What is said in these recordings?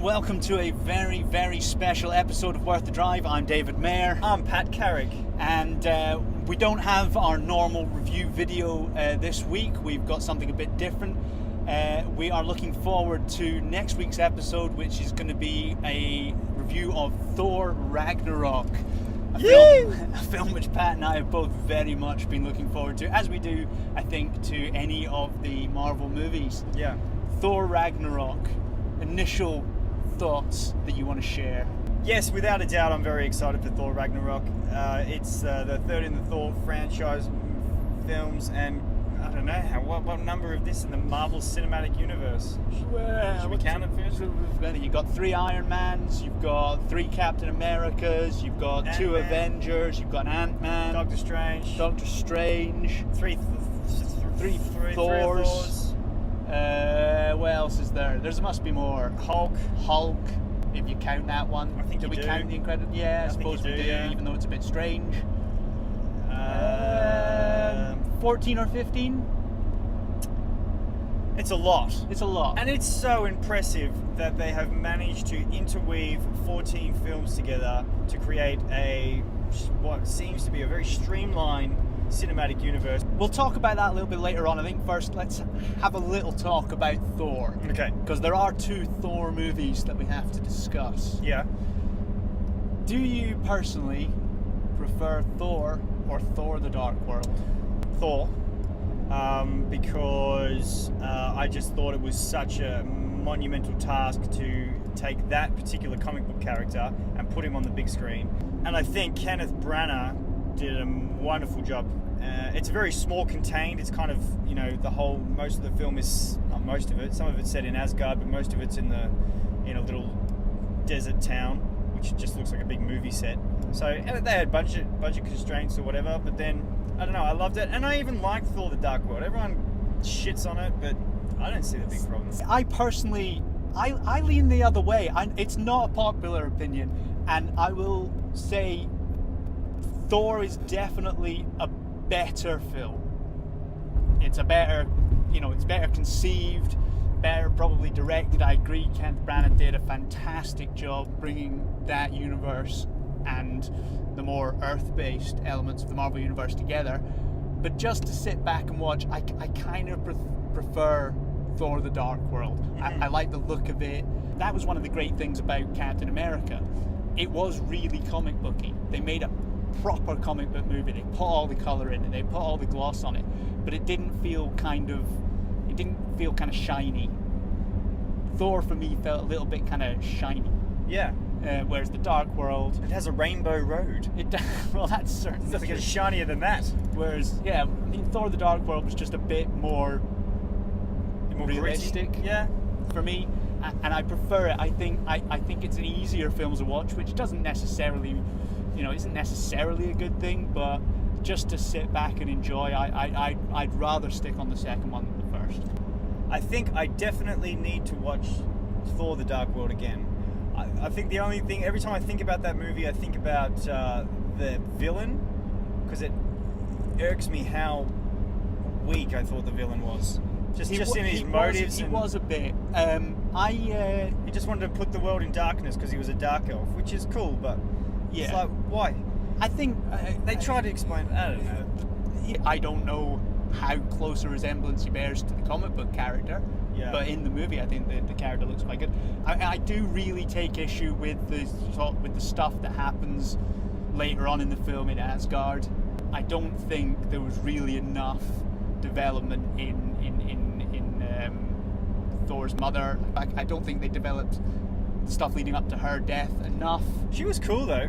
welcome to a very, very special episode of Worth the Drive. I'm David Mayer. I'm Pat Carrick. And we don't have our normal review video this week. We've got something a bit different. We are looking forward to next week's episode, which is going to be a review of Thor Ragnarok. A film which Pat and I have both very much been looking forward to, as we do, I think, to any of the Marvel movies. Yeah. Thor Ragnarok. Initial thoughts that you want to share? Yes, without a doubt, I'm very excited for Thor Ragnarok. It's the third in the Thor franchise films, and I don't know what number of this in the Marvel Cinematic Universe. Should we count it first? You've got 3 Iron Mans, you've got 3 Captain Americas, you've got Ant-Man. 2 Avengers, you've got Ant-Man, Doctor Strange, three Thors. What else is there? There must be more. Hulk, if you count that one. I think do you we do. count the Incredible? Yeah, I suppose we do, yeah. Even though it's a bit strange. 14 or 15? It's a lot. It's a lot. And it's so impressive that they have managed to interweave 14 films together to create what seems to be a very streamlined cinematic universe. We'll talk about that a little bit later on. I think first let's have a little talk about Thor. Okay. Because there are 2 Thor movies that we have to discuss. Yeah. Do you personally prefer Thor or Thor the Dark World? Thor. Because I just thought it was such a monumental task to take that particular comic book character and put him on the big screen. And I think Kenneth Branagh did a wonderful job. It's very small contained. It's kind of, most of the film is, not most of it, some of it's set in Asgard, but most of it's in a little desert town, which just looks like a big movie set. So they had budget constraints or whatever, but then, I don't know, I loved it. And I even liked Thor the Dark World. Everyone shits on it, but I don't see the big problem. I personally, I lean the other way. It's not a popular opinion, and I will say Thor is definitely a better film. It's a better, it's better conceived, better probably directed. I agree, Kenneth Branagh did a fantastic job bringing that universe and the more Earth-based elements of the Marvel Universe together. But just to sit back and watch, I kind of prefer Thor the Dark World. Mm-hmm. I like the look of it. That was one of the great things about Captain America. It was really comic booky. They made a proper comic book movie. They put all the colour in it, they put all the gloss on it, but it didn't feel kind of shiny. Thor for me felt a little bit kind of shiny. Yeah. Whereas the Dark World, it has a rainbow road. Well, that's certainly doesn't get shinier than that. Whereas, Thor the Dark World was just a bit more realistic. Gritty. Yeah. For me, and I prefer it. I think it's an easier film to watch, which doesn't necessarily, isn't necessarily a good thing, but just to sit back and enjoy, I'd rather stick on the second one than the first. I think I definitely need to watch Thor the Dark World again. I think the only thing, every time I think about that movie, I think about the villain, because it irks me how weak I thought the villain was. Just in his motives. He was a bit. He just wanted to put the world in darkness because he was a dark elf, which is cool, but it's like, why? I think they tried to explain. I don't know. I don't know how close a resemblance he bears to the comic book character. Yeah. But in the movie, I think the character looks quite good. I do really take issue with the stuff that happens later on in the film in Asgard. I don't think there was really enough development in Thor's mother. I don't think they developed the stuff leading up to her death enough. She was cool though.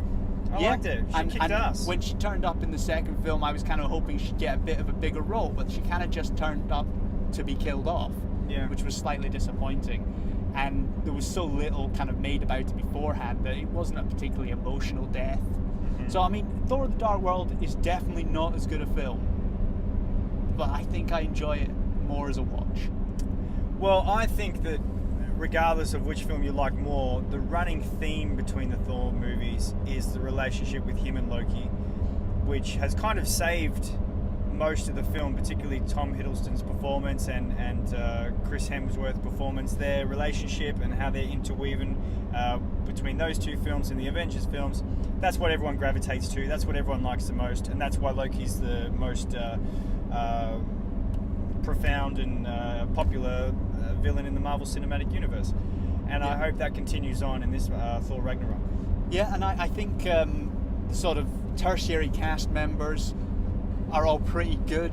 I liked it. She kicked ass. When she turned up in the second film, I was kind of hoping she'd get a bit of a bigger role, but she kind of just turned up to be killed off. Yeah. Which was slightly disappointing, and there was so little kind of made about it beforehand that it wasn't a particularly emotional death. Mm-hmm. So Thor the Dark World is definitely not as good a film, but I think I enjoy it more as a watch. Well, I think that regardless of which film you like more, the running theme between the Thor movies is the relationship with him and Loki, which has kind of saved most of the film, particularly Tom Hiddleston's performance and Chris Hemsworth's performance, their relationship and how they're interweaving between those two films and the Avengers films. That's what everyone gravitates to. That's what everyone likes the most, and that's why Loki's the most profound and popular villain in the Marvel Cinematic Universe. And I hope that continues on in this Thor Ragnarok. Yeah, and I think the sort of tertiary cast members are all pretty good.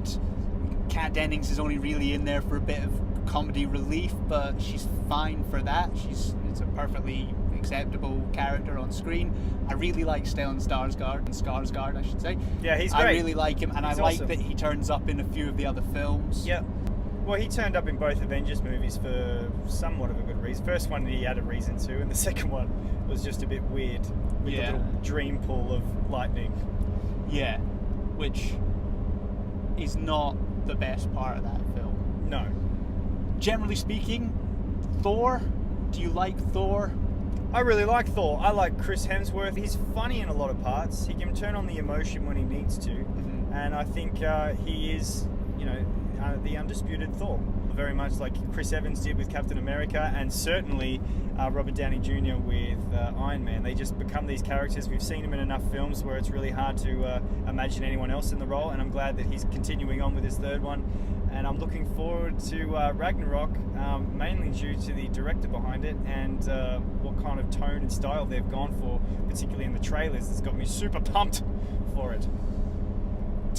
Kat Dennings is only really in there for a bit of comedy relief, but she's fine for that. It's a perfectly acceptable character on screen. I really like Stellan Skarsgård, I should say. Yeah, he's great. I really like him, and He's I like awesome. that he turns up in a few of the other films. Yeah. Well, he turned up in both Avengers movies for somewhat of a good reason. First one he had a reason to, and the second one was just a bit weird with the little dream pool of lightning. Yeah, which is not the best part of that film. No. Generally speaking, Thor, do you like Thor? I really like Thor. I like Chris Hemsworth. He's funny in a lot of parts. He can turn on the emotion when he needs to. Mm-hmm. And I think he is, the undisputed Thor. Very much like Chris Evans did with Captain America, and certainly Robert Downey Jr. with Iron Man. They just become these characters. We've seen him in enough films where it's really hard to imagine anyone else in the role, and I'm glad that he's continuing on with his third one. And I'm looking forward to Ragnarok, mainly due to the director behind it and what kind of tone and style they've gone for, particularly in the trailers. It's got me super pumped for it.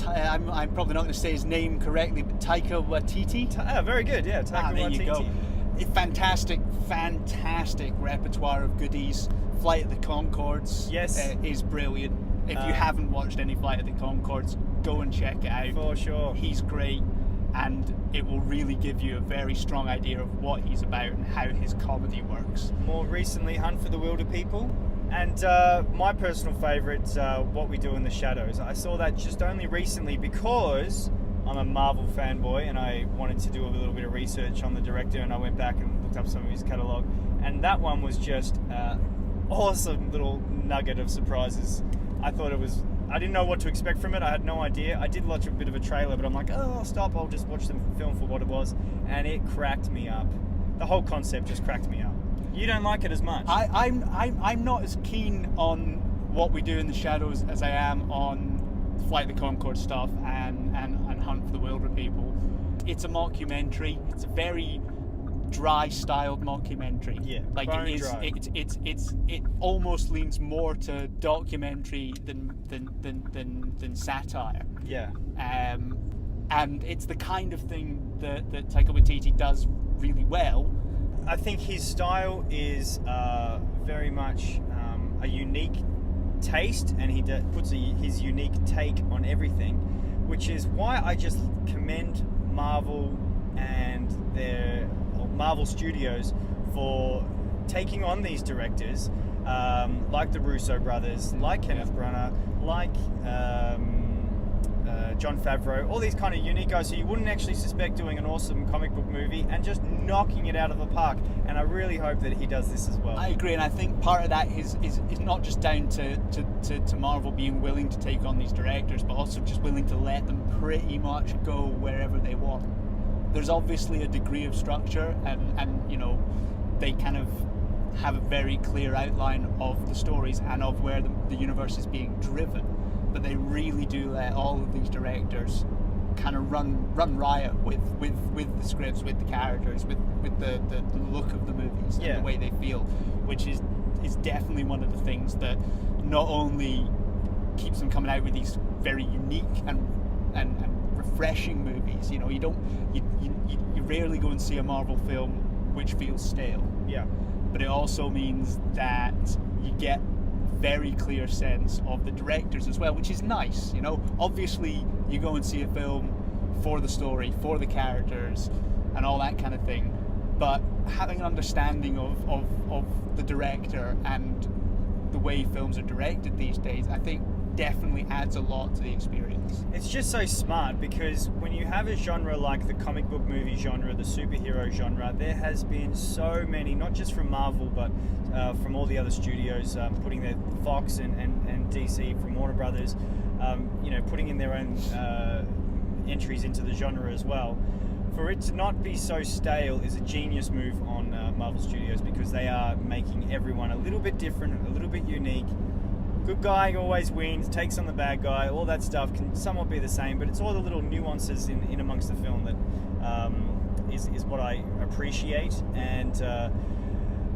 I'm probably not going to say his name correctly, but Taika Waititi. Very good, yeah. Taika there Waititi. You go. A fantastic repertoire of goodies. Flight of the Conchords is brilliant. If you haven't watched any Flight of the Conchords, go and check it out. For sure. He's great, and it will really give you a very strong idea of what he's about and how his comedy works. More recently, Hunt for the Wilder People. And my personal favourite, What We Do in the Shadows. I saw that just only recently because I'm a Marvel fanboy and I wanted to do a little bit of research on the director, and I went back and looked up some of his catalogue. And that one was just awesome little nugget of surprises. I didn't know what to expect from it. I had no idea. I did watch a bit of a trailer, but I'm like, I'll stop. I'll just watch the film for what it was. And it cracked me up. The whole concept just cracked me up. You don't like it as much. I'm not as keen on What We Do in the Shadows as I am on Flight of the Conchords stuff and Hunt for the Wilder People. It's a mockumentary. It's a very dry-styled mockumentary. Yeah, like it is. dry. It almost leans more to documentary than satire. Yeah. And it's the kind of thing that Taika Waititi does really well. I think his style is very much a unique taste, and he puts his unique take on everything, which is why I just commend Marvel and Marvel Studios for taking on these directors like the Russo brothers, like Kenneth Branagh, like Jon Favreau, all these kind of unique guys who you wouldn't actually suspect doing an awesome comic book movie, and just knocking it out of the park. And I really hope that he does this as well. I agree, and I think part of that is not just down to Marvel being willing to take on these directors, but also just willing to let them pretty much go wherever they want. There's obviously a degree of structure, and they kind of have a very clear outline of the stories and of where the universe is being driven. But they really do let all of these directors kind of run riot with the scripts, with the characters, with the look of the movies and the way they feel, which is definitely one of the things that not only keeps them coming out with these very unique and refreshing movies. You rarely go and see a Marvel film which feels stale. Yeah. But it also means that you get very clear sense of the directors as well, which is nice. Obviously you go and see a film for the story, for the characters and all that kind of thing, but having an understanding of the director and the way films are directed these days, I think definitely adds a lot to the experience. It's just so smart, because when you have a genre like the comic book movie genre, the superhero genre, there has been so many, not just from Marvel, but from all the other studios, putting their Fox and DC from Warner Brothers, putting in their own entries into the genre as well. For it to not be so stale is a genius move on Marvel Studios, because they are making everyone a little bit different, a little bit unique. Good guy always wins, takes on the bad guy, all that stuff can somewhat be the same, but it's all the little nuances in amongst the film that is what I appreciate. And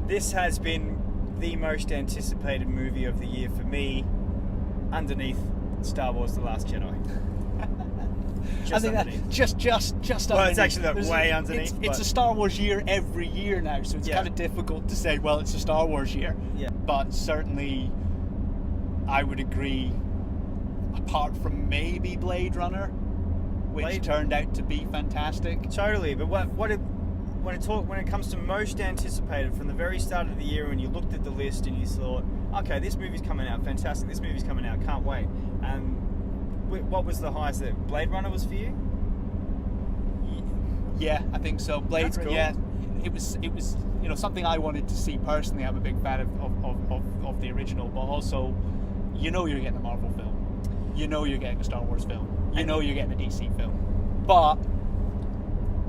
this has been the most anticipated movie of the year for me, underneath Star Wars The Last Jedi. I think underneath. that just Well, underneath. it's actually that way underneath. It's but- a Star Wars year every year now, so it's Yeah. kind of difficult to say, well, it's a Star Wars year. Yeah. But certainly, I would agree, apart from maybe Blade Runner, which turned out to be fantastic. Totally, but when it comes to most anticipated from the very start of the year, when you looked at the list and you thought, okay, this movie's coming out, fantastic, this movie's coming out, can't wait. And what was the highest? That Blade Runner was for you? Yeah, I think so. Blade, That's cool. yeah, it was something I wanted to see personally. I'm a big fan of the original, but also, you're getting a Marvel film, you're getting a Star Wars film, you're getting a DC film, but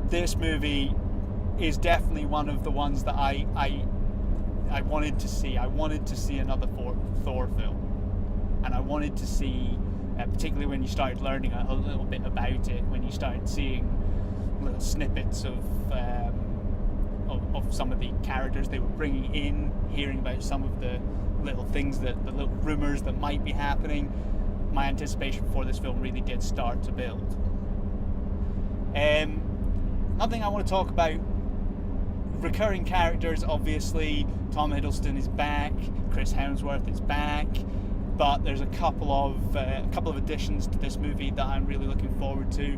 this movie is definitely one of the ones that I wanted to see. I wanted to see another Thor film, and I wanted to see, particularly when you started learning a little bit about it, when you started seeing little snippets of some of the characters they were bringing in, hearing about some of the little things, the little rumors that might be happening. My anticipation for this film really did start to build. Another thing I want to talk about, recurring characters. Obviously, Tom Hiddleston is back, Chris Hemsworth is back, but there's a couple of additions to this movie that I'm really looking forward to.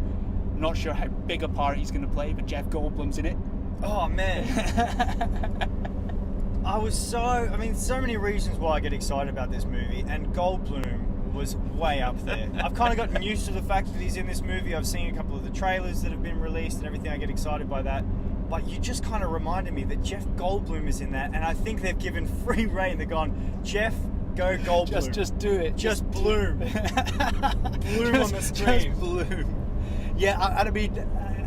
Not sure how big a part he's going to play, but Jeff Goldblum's in it. Oh man. So many reasons why I get excited about this movie, and Goldblum was way up there. I've kind of gotten used to the fact that he's in this movie. I've seen a couple of the trailers that have been released and everything. I get excited by that. But you just kind of reminded me that Jeff Goldblum is in that, and I think they've given free rein. They've gone, Jeff, go Goldblum. Just do it. Just bloom. Bloom on the screen. Just bloom. Yeah, I mean,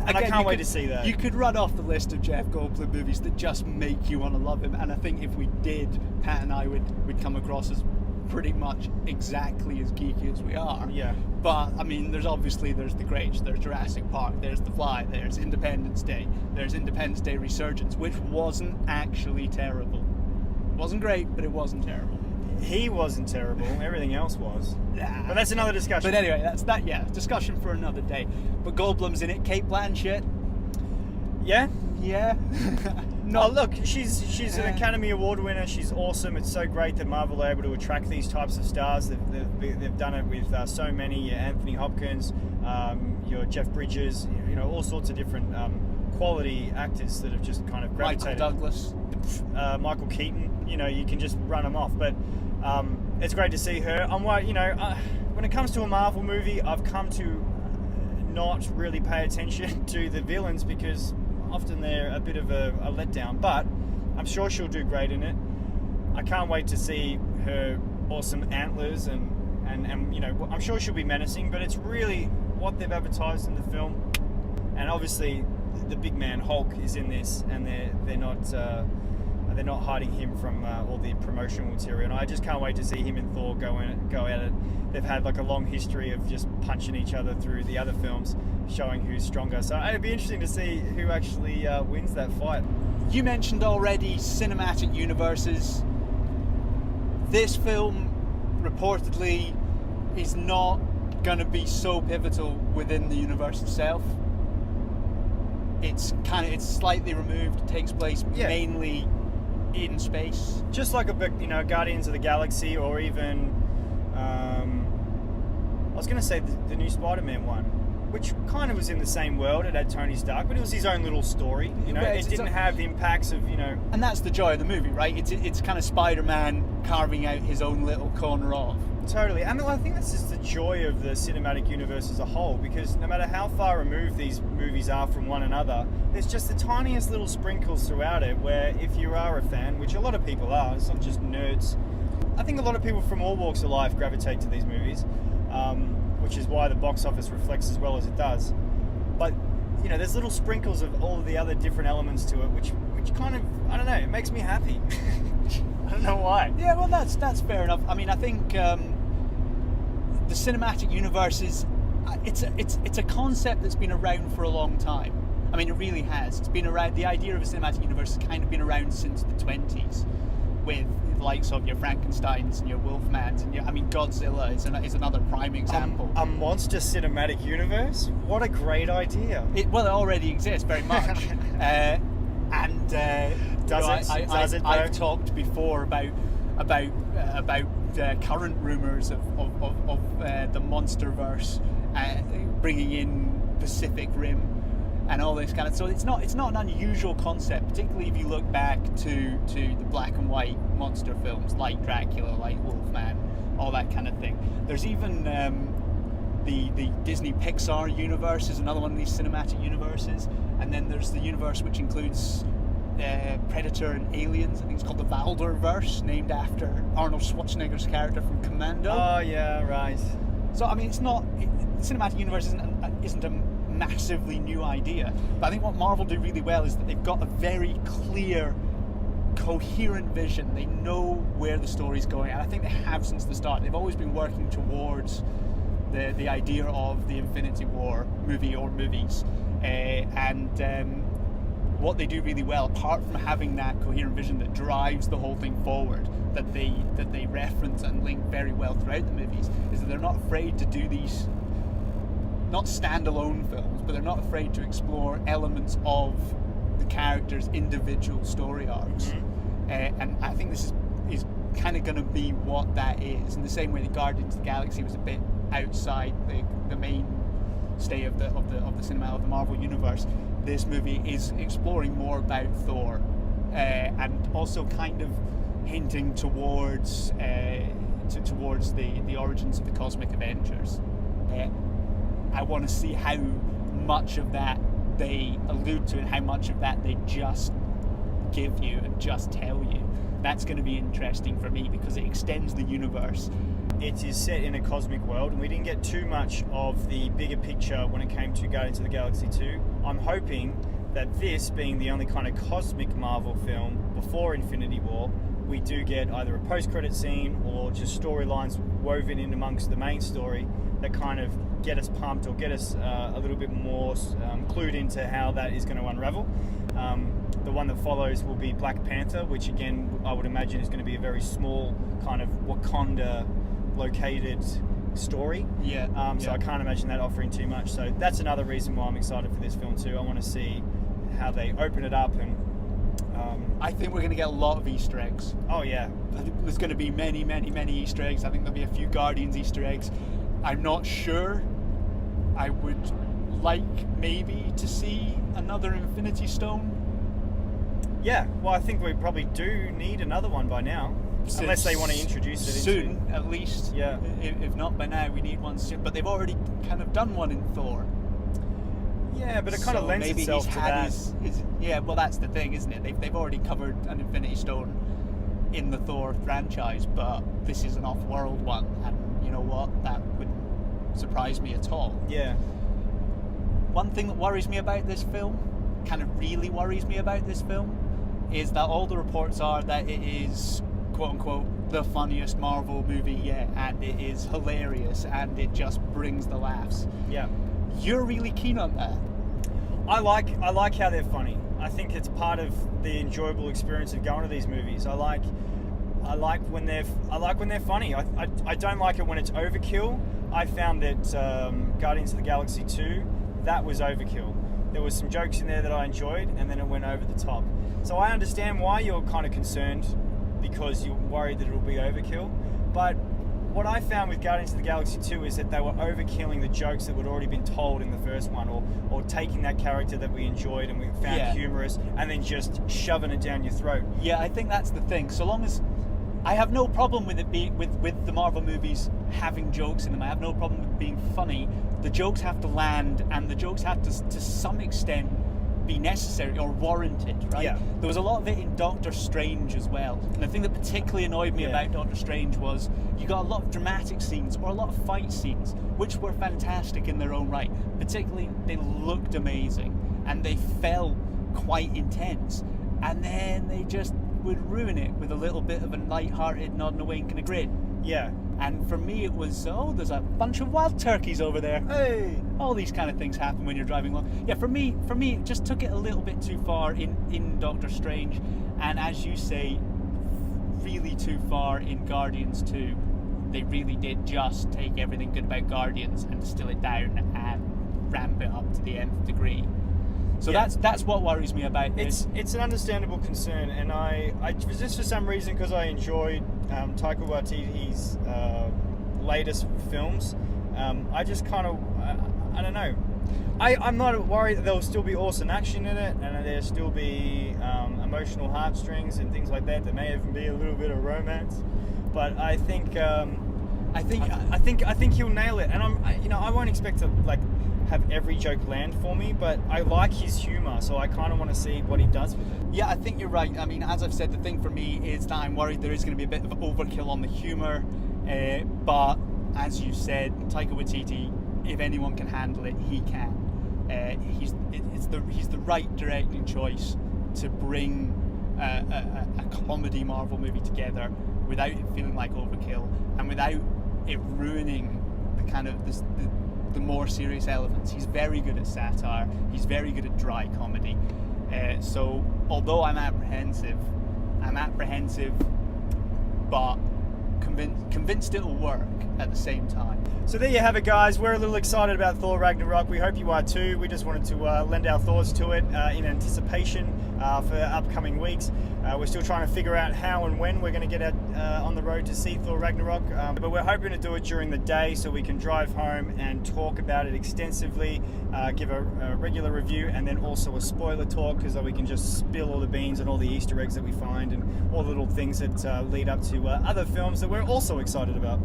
And I can't wait to see that. You could run off the list of Jeff Goldblum movies that just make you want to love him, and I think if we did, Pat and I would come across as pretty much exactly as geeky as we are. Yeah. But I mean, there's The Grinch, there's Jurassic Park, there's The Fly, there's Independence Day, there's Independence Day Resurgence, which wasn't actually terrible. It wasn't great, but it wasn't terrible. He wasn't terrible. Everything else was. But that's another discussion. But anyway, that's that. Yeah, discussion for another day. But Goldblum's in it. Kate Blanchett. Yeah. Yeah. No, look, she's an Academy Award winner. She's awesome. It's so great that Marvel are able to attract these types of stars. They've done it with so many. Anthony Hopkins, your Jeff Bridges, all sorts of different quality actors that have just kind of gravitated. Michael Douglas. Michael Keaton. You can just run them off. But it's great to see her. When it comes to a Marvel movie, I've come to not really pay attention to the villains because often they're a bit of a letdown, but I'm sure she'll do great in it. I can't wait to see her awesome antlers and I'm sure she'll be menacing, but it's really what they've advertised in the film. And obviously the big man Hulk is in this, and they're not hiding him from all the promotional material. And I just can't wait to see him and Thor go at it. They've had like a long history of just punching each other through the other films, showing who's stronger. So it'd be interesting to see who actually wins that fight. You mentioned already cinematic universes. This film reportedly is not going to be so pivotal within the universe itself. It's slightly removed. It takes place mainly in space. Just like Guardians of the Galaxy, or even I was going to say the new Spider-Man one, which kind of was in the same world. It had Tony Stark, but it was his own little story. It didn't have the impacts of And that's the joy of the movie, right? It's kind of Spider-Man carving out his own little corner of. Totally, and I think that's just the joy of the cinematic universe as a whole, because no matter how far removed these movies are from one another, there's just the tiniest little sprinkles throughout it where if you are a fan, which a lot of people are, it's not just nerds, I think a lot of people from all walks of life gravitate to these movies, which is why the box office reflects as well as it does. But there's little sprinkles of all of the other different elements to it, which kind of, I don't know, it makes me happy. I don't know why. Yeah, well, that's fair enough. I mean, I think the cinematic universe is it's a concept that's been around for a long time. I mean, it really has. It's been around. The idea of a cinematic universe has kind of been around since the 20s, with the likes of your Frankensteins and your Wolfmans and Godzilla is another prime example. A monster cinematic universe? What a great idea! It already exists very much. I've talked before about current rumors of the MonsterVerse, bringing in Pacific Rim and all this kind of. So it's not an unusual concept, particularly if you look back to the black and white monster films like Dracula, like Wolfman, all that kind of thing. There's even the Disney Pixar universe is another one of these cinematic universes, and then there's the universe which includes Predator and Aliens. I think it's called the Valderverse, named after Arnold Schwarzenegger's character from Commando. Oh yeah, right. So I mean, the cinematic universe isn't a massively new idea, but I think what Marvel do really well is that they've got a very clear, coherent vision. They know where the story's going, and I think they have since the start. They've always been working towards the idea of the Infinity War movie or movies, what they do really well, apart from having that coherent vision that drives the whole thing forward, that they reference and link very well throughout the movies, is that they're not afraid to do these, not standalone films, but they're not afraid to explore elements of the characters' individual story arcs. Mm-hmm. And I think this is kind of going to be what that is, in the same way that Guardians of the Galaxy was a bit outside the main stay of the cinema of the Marvel universe. This movie is exploring more about Thor, and also kind of hinting towards the origins of the Cosmic Avengers. I want to see how much of that they allude to and how much of that they just give you and just tell you. That's going to be interesting for me because it extends the universe. It is set in a cosmic world, and we didn't get too much of the bigger picture when it came to Guardians of the Galaxy 2. I'm hoping that this, being the only kind of cosmic Marvel film before Infinity War, we do get either a post-credit scene or just storylines woven in amongst the main story that kind of get us pumped or get us a little bit more clued into how that is going to unravel. The one that follows will be Black Panther, which again I would imagine is going to be a very small kind of Wakanda located story. So I can't imagine that offering too much. So that's another reason why I'm excited for this film too. I want to see how they open it up, and I think we're going to get a lot of Easter eggs. Oh yeah, I think there's going to be many Easter eggs. I think there'll be a few Guardians Easter eggs. I'm not sure. I would like maybe to see another Infinity Stone. Yeah, well, I think we probably do need another one by now. Unless they want to introduce it soon, at least. Yeah. If not by now, we need one soon. But they've already kind of done one in Thor. Yeah, but it kind of lends itself to that. Yeah, well, that's the thing, isn't it? They've already covered an Infinity Stone in the Thor franchise, but this is an off-world one, and you know what? That wouldn't surprise me at all. Yeah. One thing that worries me about this film, kind of really worries me about this film, is that all the reports are that it is, quote-unquote, the funniest Marvel movie yet, and it is hilarious, and it just brings the laughs. Yeah. You're really keen on that. I like how they're funny. I think it's part of the enjoyable experience of going to these movies. I like when they're funny. I don't like it when it's overkill. I found that Guardians of the Galaxy 2, that was overkill. There was some jokes in there that I enjoyed, and then it went over the top. So I understand why you're kind of concerned, because you're worried that it'll be overkill. But what I found with Guardians of the Galaxy 2 is that they were overkilling the jokes that had already been told in the first one, or taking that character that we enjoyed and we found humorous and then just shoving it down your throat. Yeah, I think that's the thing. So long as I have no problem with it being with the Marvel movies having jokes in them. I have no problem with being funny. The jokes have to land, and the jokes have to some extent be necessary or warranted, right? Yeah. There was a lot of it in Doctor Strange as well. And the thing that particularly annoyed me about Doctor Strange was you got a lot of dramatic scenes or a lot of fight scenes, which were fantastic in their own right. Particularly, they looked amazing and they felt quite intense. And then they just would ruin it with a little bit of a light-hearted nod and a wink and a grin. Yeah. And for me, it was, oh, there's a bunch of wild turkeys over there. Hey. All these kind of things happen when you're driving along. Yeah, for me, it just took it a little bit too far in Doctor Strange, and as you say, really too far in Guardians 2. They really did just take everything good about Guardians and distill it down and ramp it up to the nth degree. So that's what worries me about this. It's an understandable concern, and I just for some reason, because I enjoyed Taika Waititi's latest films, I just kind of I don't know. I'm not worried that there'll still be awesome action in it, and there'll still be emotional heartstrings and things like that. There may even be a little bit of romance, but I think he'll nail it. And I won't expect to like have every joke land for me, but I like his humor, so I kind of want to see what he does with it. Yeah, I think you're right. I mean, as I've said, the thing for me is that I'm worried there is going to be a bit of overkill on the humor, but as you said, Taika Waititi, if anyone can handle it, he can. He's the right directing choice to bring a comedy Marvel movie together without it feeling like overkill and without it ruining the kind of the more serious elements. He's very good at satire. He's very good at dry comedy. So although I'm apprehensive, but convinced it'll work at the same time. So there you have it, guys. We're a little excited about Thor Ragnarok. We hope you are too. We just wanted to lend our thoughts to it in anticipation for upcoming weeks. We're still trying to figure out how and when we're going to get on the road to see Thor Ragnarok, but we're hoping to do it during the day so we can drive home and talk about it extensively, give a regular review, and then also a spoiler talk, because we can just spill all the beans and all the Easter eggs that we find and all the little things that lead up to other films that we're also excited about.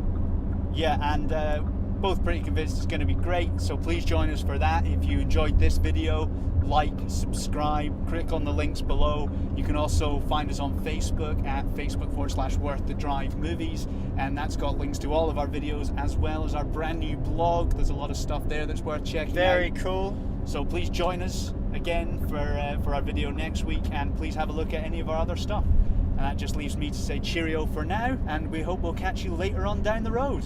Yeah, and both pretty convinced it's going to be great, so please join us for that. If you enjoyed this video, like, subscribe, click on the links below. You can also find us on Facebook at facebook.com/worththedrivemovies, and that's got links to all of our videos as well as our brand new blog. There's a lot of stuff there that's worth checking out. Very cool. So please join us again for our video next week, and please have a look at any of our other stuff. And that just leaves me to say cheerio for now, and we hope we'll catch you later on down the road.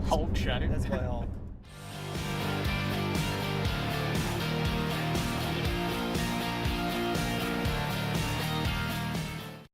Hulk shout. That's my Hulk.